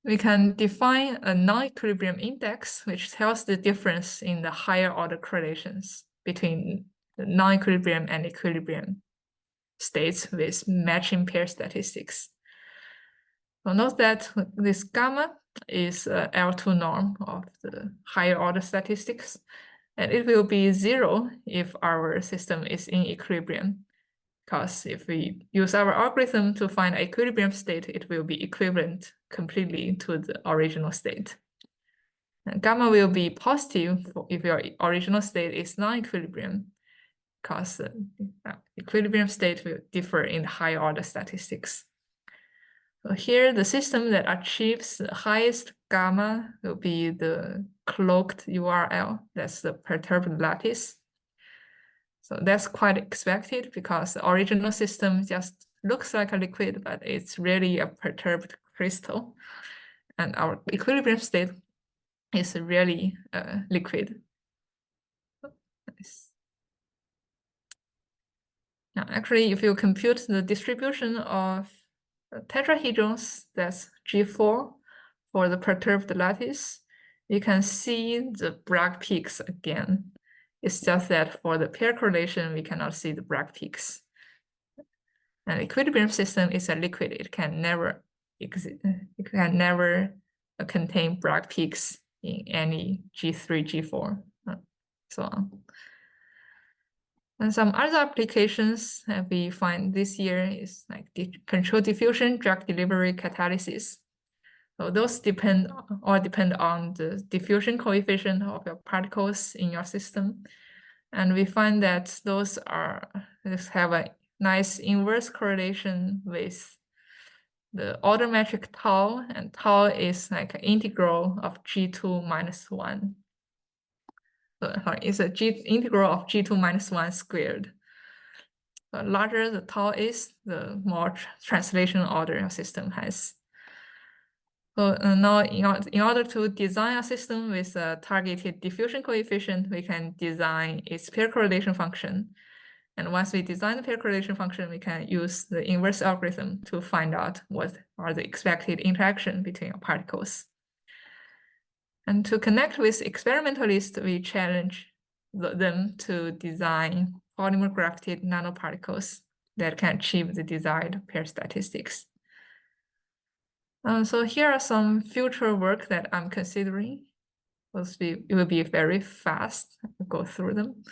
[SPEAKER 2] we can define a non-equilibrium index, which tells the difference in the higher order correlations between non-equilibrium and equilibrium states with matching pair statistics. So note that this gamma is L2 norm of the higher order statistics, and it will be 0 if our system is in equilibrium. Because if we use our algorithm to find an equilibrium state, it will be equivalent completely to the original state. And gamma will be positive if your original state is non-equilibrium, because the equilibrium state will differ in higher order statistics. So here, the system that achieves the highest gamma will be the cloaked URL. That's the perturbed lattice. So that's quite expected because the original system just looks like a liquid, but it's really a perturbed crystal. And our equilibrium state is really a liquid. Nice. Now, actually, if you compute the distribution of tetrahedrons, that's G4, for the perturbed lattice, you can see the Bragg peaks again. It's just that for the pair correlation, we cannot see the Bragg peaks. An equilibrium system is a liquid. It can never contain Bragg peaks in any G3, G4, so on. And some other applications that we find this year is like control diffusion, drug delivery, catalysis. So those all depend on the diffusion coefficient of your particles in your system. And we find that those have a nice inverse correlation with the order metric tau, and tau is like an integral of G2 minus 1. It's a integral of G2 minus 1 squared. The larger the tau is, the more translation order your system has. So now in order to design a system with a targeted diffusion coefficient, we can design its pair correlation function. And once we design the pair correlation function, we can use the inverse algorithm to find out what are the expected interaction between particles. And to connect with experimentalists, we challenge them to design polymer grafted nanoparticles that can achieve the desired pair statistics. So here are some future work that I'm considering. It will be very fast. I'll go through them.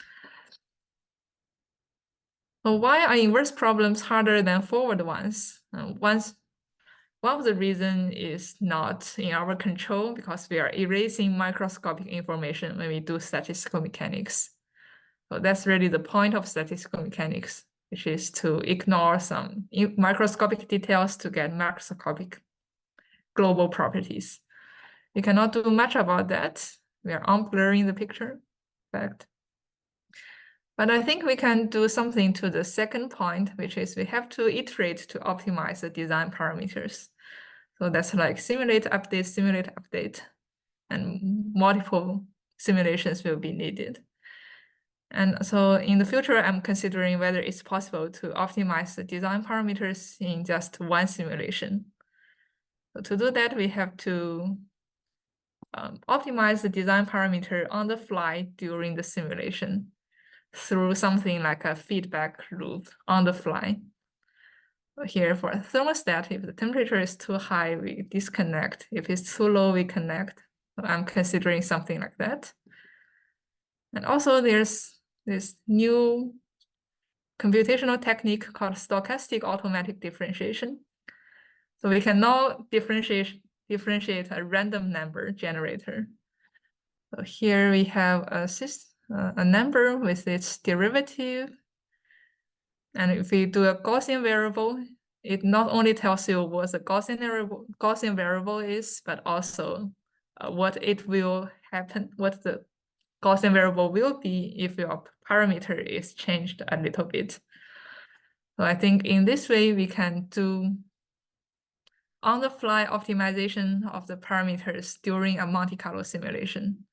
[SPEAKER 2] So why are inverse problems harder than forward ones? One of the reasons is not in our control because we are erasing microscopic information when we do statistical mechanics. So that's really the point of statistical mechanics, which is to ignore some microscopic details to get macroscopic global properties. We cannot do much about that. We are unblurring the picture, in fact. But I think we can do something to the second point, which is we have to iterate to optimize the design parameters. So that's like simulate, update, and multiple simulations will be needed. And so in the future, I'm considering whether it's possible to optimize the design parameters in just one simulation. So to do that, we have to optimize the design parameter on the fly during the simulation through something like a feedback loop on the fly. Here for a thermostat, if the temperature is too high, we disconnect. If it's too low, we connect. So I'm considering something like that. And also there's this new computational technique called stochastic automatic differentiation. So we can now differentiate a random number generator. So here we have a number with its derivative. And if we do a Gaussian variable, it not only tells you what the Gaussian variable is, but also what it will happen, what the Gaussian variable will be if your parameter is changed a little bit. So I think in this way, we can do on-the-fly optimization of the parameters during a Monte Carlo simulation.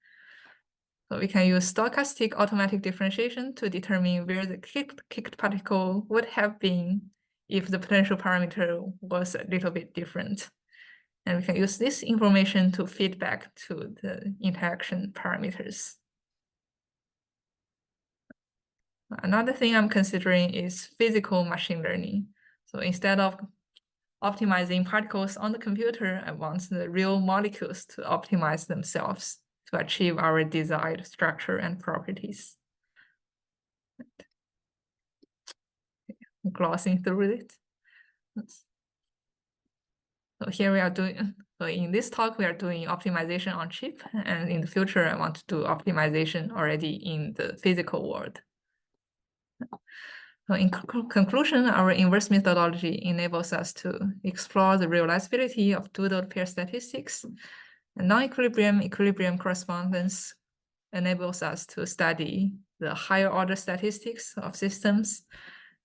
[SPEAKER 2] So we can use stochastic automatic differentiation to determine where the kicked particle would have been if the potential parameter was a little bit different. And we can use this information to feed back to the interaction parameters. Another thing I'm considering is physical machine learning. So instead of optimizing particles on the computer, I want the real molecules to optimize themselves to achieve our desired structure and properties. Glossing through it. So here we are doing, so in this talk, we are doing optimization on chip, and in the future, I want to do optimization already in the physical world. So in conclusion, our inverse methodology enables us to explore the realizability of two-dot pair statistics. And non-equilibrium equilibrium correspondence enables us to study the higher order statistics of systems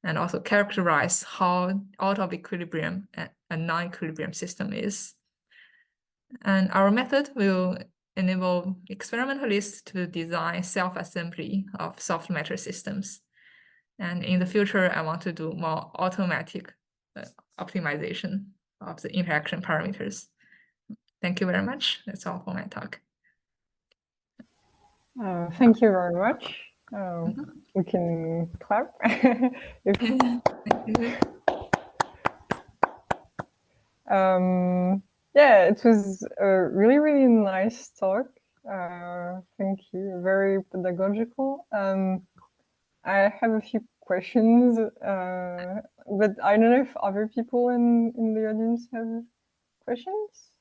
[SPEAKER 2] and also characterize how out of equilibrium a non-equilibrium system is. And our method will enable experimentalists to design self-assembly of soft matter systems. And in the future, I want to do more automatic optimization of the interaction parameters. Thank you very much. That's all for my talk.
[SPEAKER 1] Thank you very much. We can clap. Yeah, it was a really, really nice talk. Thank you. Very pedagogical. I have a few questions, but I don't know if other people in the audience have questions.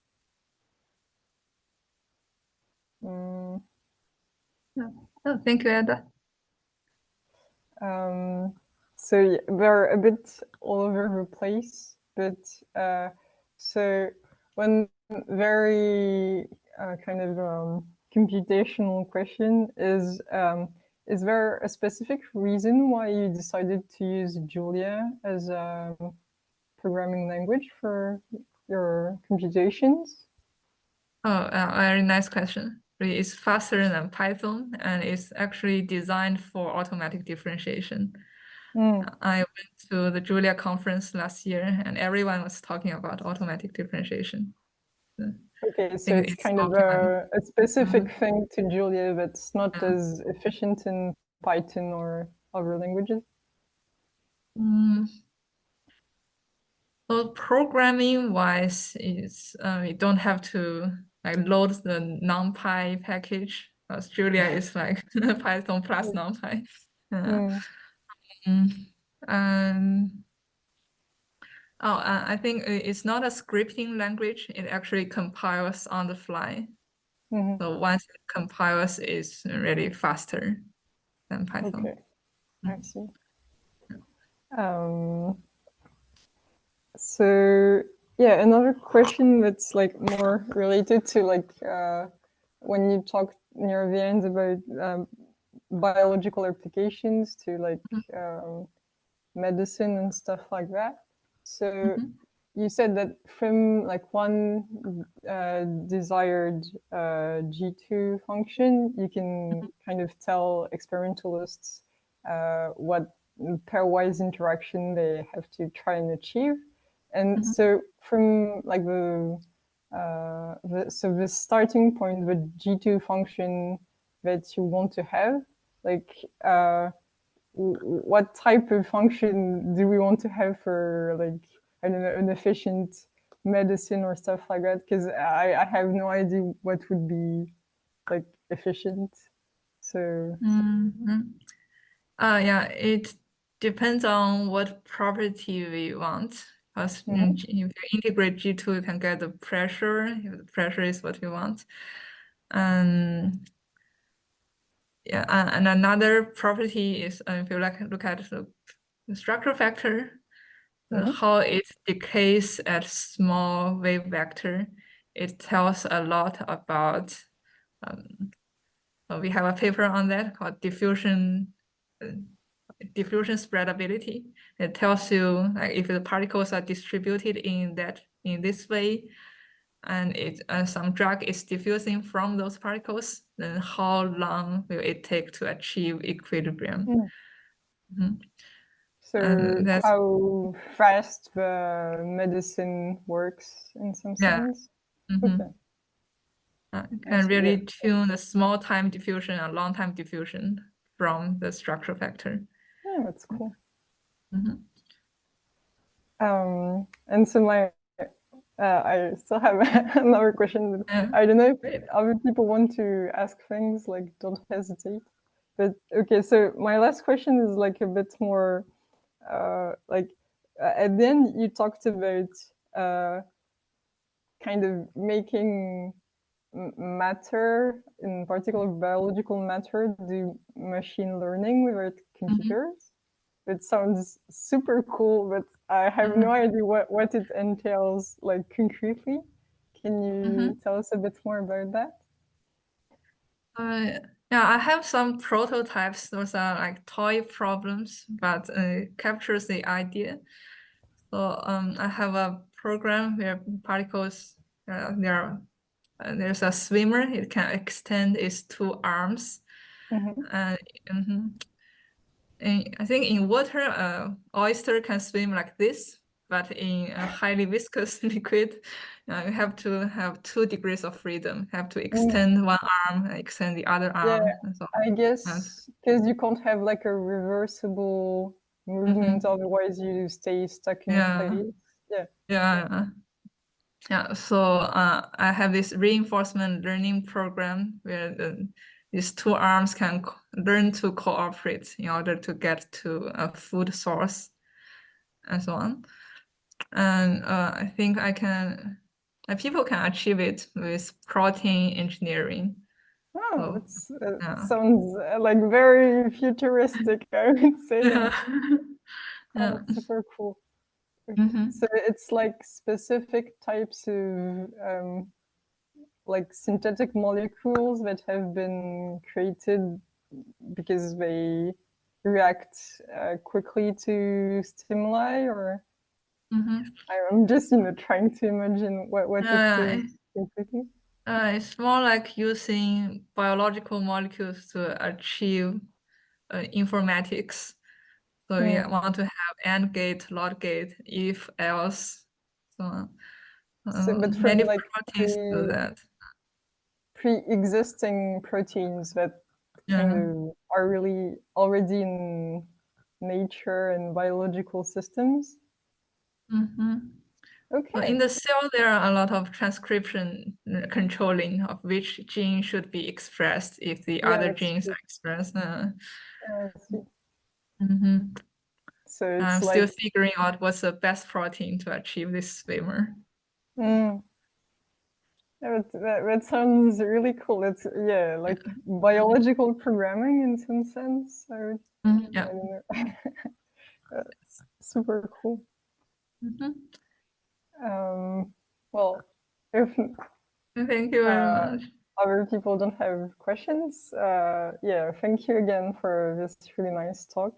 [SPEAKER 2] Oh, thank you, Ada.
[SPEAKER 1] So yeah, they're a bit all over the place, but so one very kind of computational question is there a specific reason why you decided to use Julia as a programming language for your computations?
[SPEAKER 2] Oh, very nice question. It's faster than Python, and it's actually designed for automatic differentiation. I went to the Julia conference last year, and everyone was talking about automatic differentiation.
[SPEAKER 1] Okay, so it's kind of a specific thing to Julia that's not as efficient in Python or other languages.
[SPEAKER 2] Well, programming wise, is you don't have to like load the NumPy package. Because Julia is like Python plus NumPy. I think it's not a scripting language. It actually compiles on the fly. So once it compiles, it's really faster than Python.
[SPEAKER 1] Okay, I see. So yeah, another question that's like more related to like when you talk near the end about biological applications to like medicine and stuff like that. So you said that from like one desired G2 function, you can kind of tell experimentalists what pairwise interaction they have to try and achieve. And so from like the starting point, the G2 function that you want to have, like what type of function do we want to have for like, I don't know, an efficient medicine or stuff like that? Because I have no idea what would be like efficient. So
[SPEAKER 2] yeah, it depends on what property we want. Because if you integrate G2, you can get the pressure, if the pressure is what you want. Yeah, and another property is if you look at the structure factor, how it decays at small wave vector, it tells a lot about. We have a paper on that called diffusion spreadability. It tells you like if the particles are distributed in this way, and some drug is diffusing from those particles, then how long will it take to achieve equilibrium?
[SPEAKER 1] So how fast the medicine works in some sense? Okay.
[SPEAKER 2] Can really tune the small time diffusion and long time diffusion from the structure factor.
[SPEAKER 1] Yeah, that's cool.
[SPEAKER 2] Mhm.
[SPEAKER 1] And so I still have another question.
[SPEAKER 2] Yeah,
[SPEAKER 1] I don't know if
[SPEAKER 2] great.
[SPEAKER 1] other people want to ask things, like don't hesitate. But okay, so my last question is like a bit more like at the end you talked about kind of making matter, in particular biological matter, do machine learning without computers. It sounds super cool, but I have no idea what it entails, like concretely. Can you tell us a bit more about that?
[SPEAKER 2] Yeah, I have some prototypes. Those are like toy problems, but captures the idea. So I have a program where particles, there's a swimmer. It can extend its two arms. And I think in water, oyster can swim like this, but in a highly viscous liquid, you have to have 2 degrees of freedom. Have to extend one arm, and extend the other
[SPEAKER 1] Yeah,
[SPEAKER 2] arm, and so
[SPEAKER 1] I
[SPEAKER 2] on.
[SPEAKER 1] guess because you can't have like a reversible movement, otherwise you stay stuck in
[SPEAKER 2] Yeah,
[SPEAKER 1] place. Yeah.
[SPEAKER 2] yeah, yeah. So I have this reinforcement learning program where these two arms can learn to cooperate in order to get to a food source, and so on. And I think people can achieve it with protein engineering.
[SPEAKER 1] Oh,
[SPEAKER 2] So
[SPEAKER 1] that's
[SPEAKER 2] yeah,
[SPEAKER 1] sounds like very futuristic, I would say.
[SPEAKER 2] yeah,
[SPEAKER 1] Oh,
[SPEAKER 2] yeah.
[SPEAKER 1] that's super cool. Okay.
[SPEAKER 2] Mm-hmm.
[SPEAKER 1] So it's like specific types of like synthetic molecules that have been created because they react quickly to stimuli, or
[SPEAKER 2] Mm-hmm.
[SPEAKER 1] I'm just trying to imagine what it
[SPEAKER 2] Yeah,
[SPEAKER 1] is completely.
[SPEAKER 2] it's more like using biological molecules to achieve informatics. So we
[SPEAKER 1] Hmm.
[SPEAKER 2] want to have AND gate, LOT gate, if, else, so on.
[SPEAKER 1] So, but from
[SPEAKER 2] Many
[SPEAKER 1] like
[SPEAKER 2] proteins do that.
[SPEAKER 1] pre-existing proteins that kind
[SPEAKER 2] Yeah.
[SPEAKER 1] of are really already in nature and biological systems.
[SPEAKER 2] Mm-hmm. So in
[SPEAKER 1] Okay.
[SPEAKER 2] the cell, there are a lot of transcription controlling of which gene should be expressed if the
[SPEAKER 1] Yeah,
[SPEAKER 2] other
[SPEAKER 1] that's
[SPEAKER 2] genes
[SPEAKER 1] true.
[SPEAKER 2] are expressed.
[SPEAKER 1] I see.
[SPEAKER 2] Mhm.
[SPEAKER 1] So
[SPEAKER 2] I'm
[SPEAKER 1] it's
[SPEAKER 2] still
[SPEAKER 1] like,
[SPEAKER 2] figuring out what's the best protein to achieve this swimmer.
[SPEAKER 1] mm, that sounds really cool. It's, yeah, like biological programming in some sense. I
[SPEAKER 2] Yeah.
[SPEAKER 1] don't know. Super cool.
[SPEAKER 2] Mhm.
[SPEAKER 1] Um, well, if
[SPEAKER 2] Thank you very much.
[SPEAKER 1] other people don't have questions, yeah, thank you again for this really nice talk.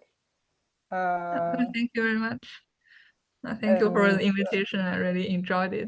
[SPEAKER 1] Uh,
[SPEAKER 2] Thank you very much. Thank you for
[SPEAKER 1] and
[SPEAKER 2] the invitation. I really enjoyed it.